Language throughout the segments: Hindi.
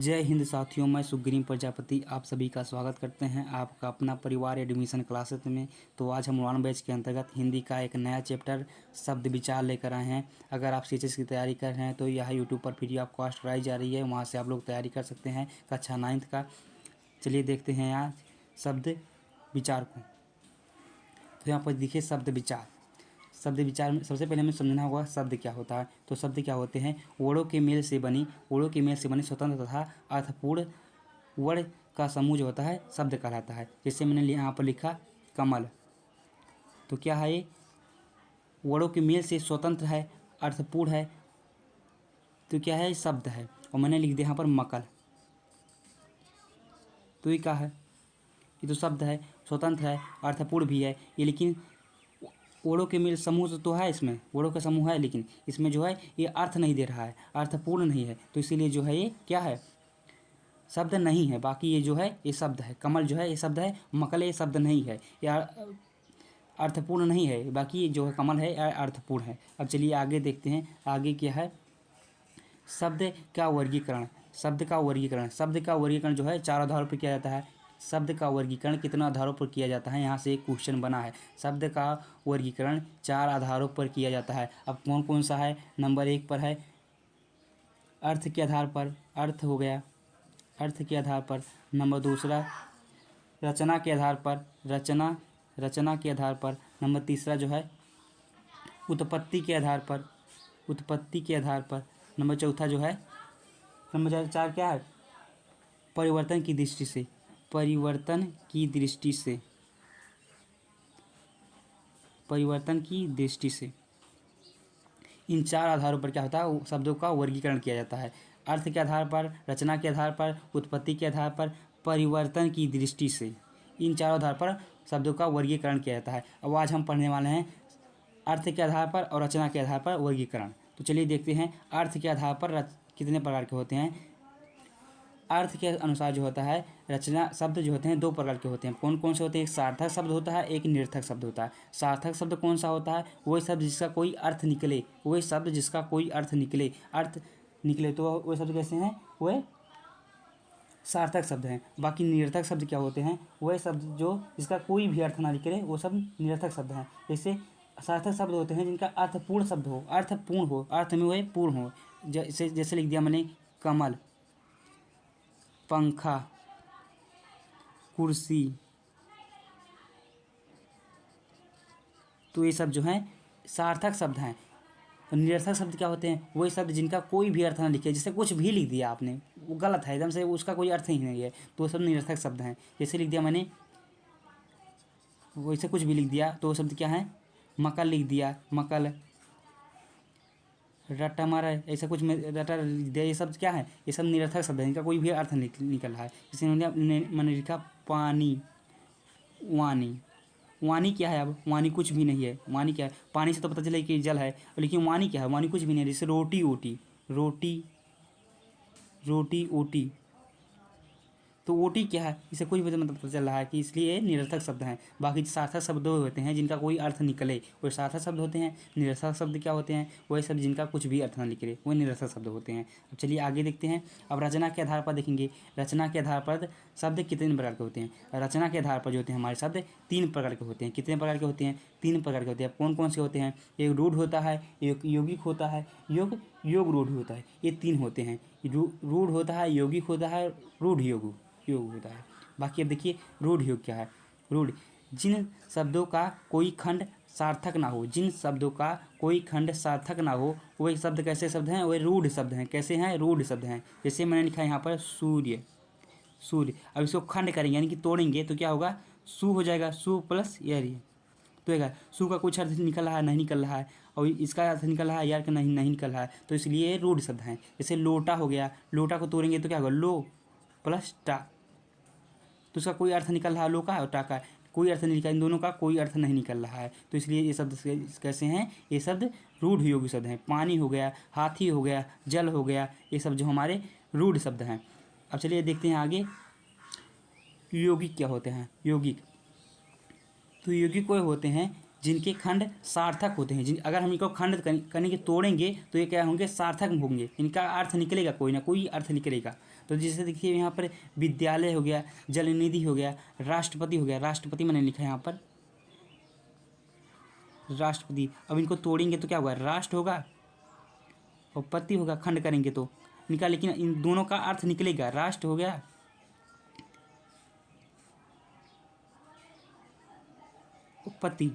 जय हिंद साथियों, मैं सुग्रीव प्रजापति आप सभी का स्वागत करते हैं आपका अपना परिवार एडमिशन क्लासेस में। तो आज हम उड़ान बैच के अंतर्गत हिंदी का एक नया चैप्टर शब्द विचार लेकर आए हैं। अगर आप सीएचएस की तैयारी कर रहे हैं तो यह यूट्यूब पर फ्री ऑफ कॉस्ट कराई जा रही है, वहाँ से आप लोग तैयारी कर सकते हैं कक्षा 9th का। चलिए देखते हैं आज शब्द विचार को। तो यहाँ पर देखिए शब्द विचार में सबसे पहले हमें समझना होगा शब्द क्या होता है। तो शब्द क्या होते हैं? वर्णों के मेल से बनी स्वतंत्र तथा अर्थपूर्ण वर्ण का समूह जो होता है शब्द कहलाता है। जैसे मैंने यहाँ पर लिखा कमल, तो क्या है ये? वर्णों के मेल से स्वतंत्र है, अर्थपूर्ण है, तो क्या है? शब्द है। और मैंने लिख दिया यहाँ पर मकल, तो ये क्या है? ये तो शब्द है, स्वतंत्र है, अर्थपूर्ण भी है ये, लेकिन वर्णों के मेल समूह तो है, इसमें वर्णों का समूह है, लेकिन इसमें जो है ये अर्थ नहीं दे रहा है, अर्थपूर्ण नहीं है, तो इसीलिए जो है ये क्या है? शब्द नहीं है। बाकी ये जो है ये शब्द है। कमल जो है ये शब्द है, मकल ये शब्द नहीं है, या अर्थपूर्ण नहीं है। बाकी ये जो है कमल है अर्थपूर्ण है। अब चलिए आगे देखते हैं आगे क्या है। शब्द का वर्गीकरण शब्द का वर्गीकरण जो है 4 आधारों पर किया जाता है। शब्द का वर्गीकरण कितना आधारों पर किया जाता है, यहाँ से एक क्वेश्चन बना है। शब्द का वर्गीकरण 4 आधारों पर किया जाता है। अब कौन कौन सा है? नंबर 1 पर है अर्थ के आधार पर, अर्थ हो गया, अर्थ के आधार पर। नंबर दूसरा रचना के आधार पर, रचना के आधार पर। नंबर तीसरा जो है उत्पत्ति के आधार पर, उत्पत्ति के आधार पर। नंबर चौथा जो है, नंबर 4 क्या है? परिवर्तन की दृष्टि से, परिवर्तन की दृष्टि से, परिवर्तन की दृष्टि से। इन 4 आधारों पर क्या होता है? शब्दों का वर्गीकरण किया जाता है। अर्थ के आधार पर, रचना के आधार पर, उत्पत्ति के आधार पर, परिवर्तन की दृष्टि से। इन 4 आधार पर शब्दों का वर्गीकरण किया जाता है। अब आज हम पढ़ने वाले हैं अर्थ के आधार पर और रचना के आधार पर वर्गीकरण। तो चलिए देखते हैं अर्थ के आधार पर कितने प्रकार के होते हैं। अर्थ के अनुसार जो होता है रचना शब्द जो होते हैं 2 प्रकार के होते हैं। कौन कौन से होते हैं? एक सार्थक शब्द होता है, एक निरर्थक शब्द होता है। सार्थक शब्द कौन सा होता है? वही शब्द जिसका कोई अर्थ निकले, वही शब्द जिसका कोई अर्थ निकले, तो वही शब्द कैसे हैं? वह सार्थक शब्द हैं। बाकी निरर्थक शब्द क्या होते हैं? वह शब्द जो जिसका कोई भी अर्थ ना निकले, वो सब निरर्थक शब्द हैं। जैसे सार्थक शब्द होते हैं जिनका अर्थपूर्ण शब्द हो, अर्थपूर्ण हो, अर्थ में वह पूर्ण हो। जैसे लिख दिया मैंने कमल, पंखा, कुर्सी, तो ये सब जो हैं सार्थक शब्द हैं। और निरर्थक शब्द क्या होते हैं? वही शब्द जिनका कोई भी अर्थ ना लिखे, जैसे कुछ भी लिख दिया आपने, वो गलत है एकदम से, उसका कोई अर्थ ही नहीं है, तो वो सब निरर्थक शब्द हैं। जैसे लिख दिया मैंने, वैसे कुछ भी लिख दिया तो वो शब्द क्या है? मकल लिख दिया, मकल, रट्टा मारा, ऐसा कुछ में रटा लिख दिया, ये सब क्या है? ये सब निरर्थक शब्द है, इनका कोई भी अर्थ निकल रहा है। जैसे मैंने लिखा पानी, वानी, वानी क्या है? अब वानी कुछ भी नहीं है। वानी क्या है? पानी से तो पता चले कि जल है, लेकिन वानी क्या है? वानी कुछ भी नहीं है। जैसे रोटी ओटी, रोटी रोटी ओटी, तो ओटी क्या है? इसे कोई भी मतलब पता चल रहा है कि इसलिए ये निरर्थक शब्द हैं। बाकी सार्थक शब्द होते हैं जिनका कोई अर्थ निकले, वो सार्थक शब्द होते हैं। निरर्थक शब्द क्या होते हैं? वही शब्द जिनका कुछ भी अर्थ न निकले, वो निरर्थक शब्द होते हैं। अब चलिए आगे देखते हैं। अब रचना के आधार पर देखेंगे। रचना के आधार पर शब्द कितने प्रकार के होते हैं? रचना के आधार पर जो होते हैं हमारे शब्द 3 प्रकार के होते हैं। कितने प्रकार के होते हैं? 3 प्रकार के होते हैं। कौन कौन से होते हैं? एक रूढ़ होता है, एक यौगिक होता है, योग रूढ़ होता है। ये 3 होते हैं। रूढ़ होता है, यौगिक होता है, रूढ़ योग होता है। बाकी अब देखिए रूढ़ योग क्या है? रूढ़ जिन शब्दों का कोई खंड सार्थक ना हो, जिन शब्दों का कोई खंड सार्थक ना हो, वही शब्द कैसे शब्द हैं? वही रूढ़ शब्द हैं। कैसे हैं? रूढ़ शब्द हैं। जैसे मैंने लिखा यहाँ पर सूर्य, अब इसको खंड करेंगे यानी कि तोड़ेंगे तो क्या होगा? सु हो जाएगा, सु प्लस यर, तो एक सु का कुछ अर्थ निकल रहा है, नहीं निकल रहा है, और इसका अर्थ निकल रहा है यार का नहीं निकल रहा है, तो इसलिए रूढ़ शब्द हैं। जैसे लोटा हो गया, लोटा को तोड़ेंगे तो क्या होगा? लो प्लस टा, तो उसका कोई अर्थ निकल रहा है, लो का और टा का, कोई अर्थ नहीं निकला, इन दोनों का कोई अर्थ नहीं निकल रहा है, तो इसलिए ये शब्द कैसे हैं? ये शब्द रूढ़ योगी शब्द हैं। पानी हो गया, हाथी हो गया, जल हो गया, ये सब जो हमारे रूढ़ शब्द हैं। अब चलिए देखते हैं आगे यौगिक क्या होते हैं। यौगिक, तो यौगिक कोई होते हैं जिनके खंड सार्थक होते हैं। जिन अगर हम इनको खंड करने के तोड़ेंगे तो ये क्या होंगे, सार्थक होंगे, इनका अर्थ निकलेगा, कोई ना कोई अर्थ निकलेगा। तो जैसे देखिए यहाँ पर विद्यालय हो गया, जलनिधि हो गया, राष्ट्रपति हो गया, राष्ट्रपति मैंने लिखा है यहाँ पर राष्ट्रपति। अब इनको तोड़ेंगे तो क्या होगा, राष्ट्र होगा और पति होगा, खंड करेंगे तो इनका, लेकिन इन दोनों का अर्थ निकलेगा, राष्ट्र हो गया पति।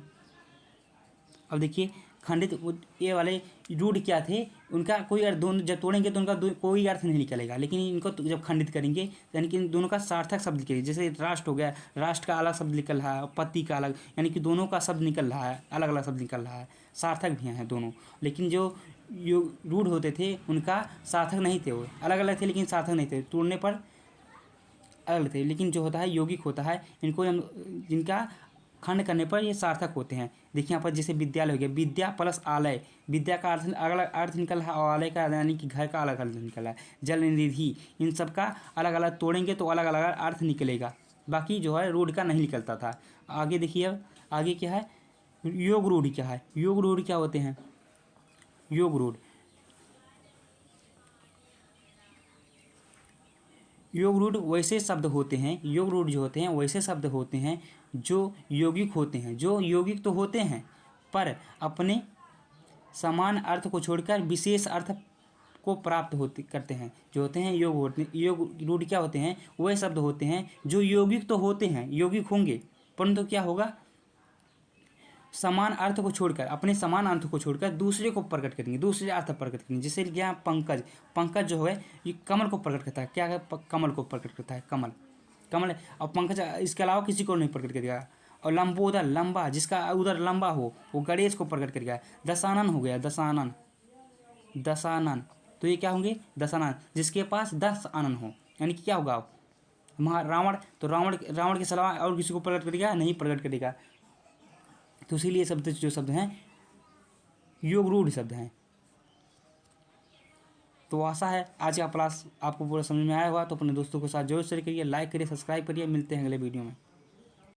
अब देखिए खंडित ये वाले रूढ़ क्या थे, उनका कोई अर्थ, दोनों जब तोड़ेंगे तो उनका कोई अर्थ नहीं निकलेगा, लेकिन इनको जब खंडित करेंगे यानी कि इन दोनों का सार्थक शब्द निकलेगा। जैसे राष्ट्र हो गया, राष्ट्र का अलग शब्द निकल रहा है और पति का अलग, यानी कि दोनों का शब्द निकल रहा है, अलग अलग शब्द निकल रहा है, सार्थक भी हैं दोनों। लेकिन जो रूढ़ होते थे उनका सार्थक नहीं थे, वो अलग अलग थे लेकिन सार्थक नहीं थे, तोड़ने पर अलग थे। लेकिन जो होता है यौगिक होता है, इनको जिनका खंड करने पर ये सार्थक होते हैं। देखिए यहाँ पर जैसे विद्यालय हो गया, विद्या प्लस आलय, विद्या का अर्थ अलग अर्थ निकल रहा है और आलय का यानी कि घर का अलग अर्थ निकल रहा है। जल निधि, इन सब का अलग अलग तोड़ेंगे तो अलग अलग अर्थ निकलेगा, बाकी जो है रूढ़ का नहीं निकलता था। आगे देखिए, अब आगे क्या है, योग रूढ़ क्या है, योग रूढ़ क्या होते हैं, योग रूढ़, योग रूढ़ वैसे शब्द होते हैं, योग रूढ़ जो होते हैं वैसे शब्द होते हैं जो यौगिक होते हैं, जो यौगिक तो होते हैं पर अपने समान अर्थ को छोड़कर विशेष अर्थ को प्राप्त होते करते हैं, जो होते हैं योग होते, योग रूढ़ क्या होते हैं, वह शब्द होते हैं जो यौगिक तो होते हैं, यौगिक होंगे परंतु क्या होगा, समान अर्थ को छोड़कर, अपने समान अर्थ को छोड़कर दूसरे को प्रकट करेंगे, दूसरे अर्थ प्रकट करेंगे। जैसे क्या पंकज, पंकज जो है ये कमल को प्रकट करता है, क्या है, कमल को प्रकट करता है, कमल, कमल। और पंकज इसके अलावा किसी को नहीं प्रकट करेगा। और लंबोदर, लंबा, जिसका उधर लंबा हो वो गणेश को प्रकट करेगा। दशानन हो गया, दशानन, दशानन, तो ये क्या होंगे, दशानन, जिसके पास 10 आनन हो, यानी कि क्या होगा, रावण, तो रावण, रावण के अलावा और किसी को प्रकट करेगा, नहीं प्रकट करेगा। तो इसीलिए शब्द जो शब्द हैं योग रूढ़ शब्द हैं। तो आशा है आज का क्लास आपको पूरा समझ में आया होगा। तो अपने दोस्तों के साथ जरूर शेयर करिए, लाइक करिए, सब्सक्राइब करिए। मिलते हैं अगले वीडियो में।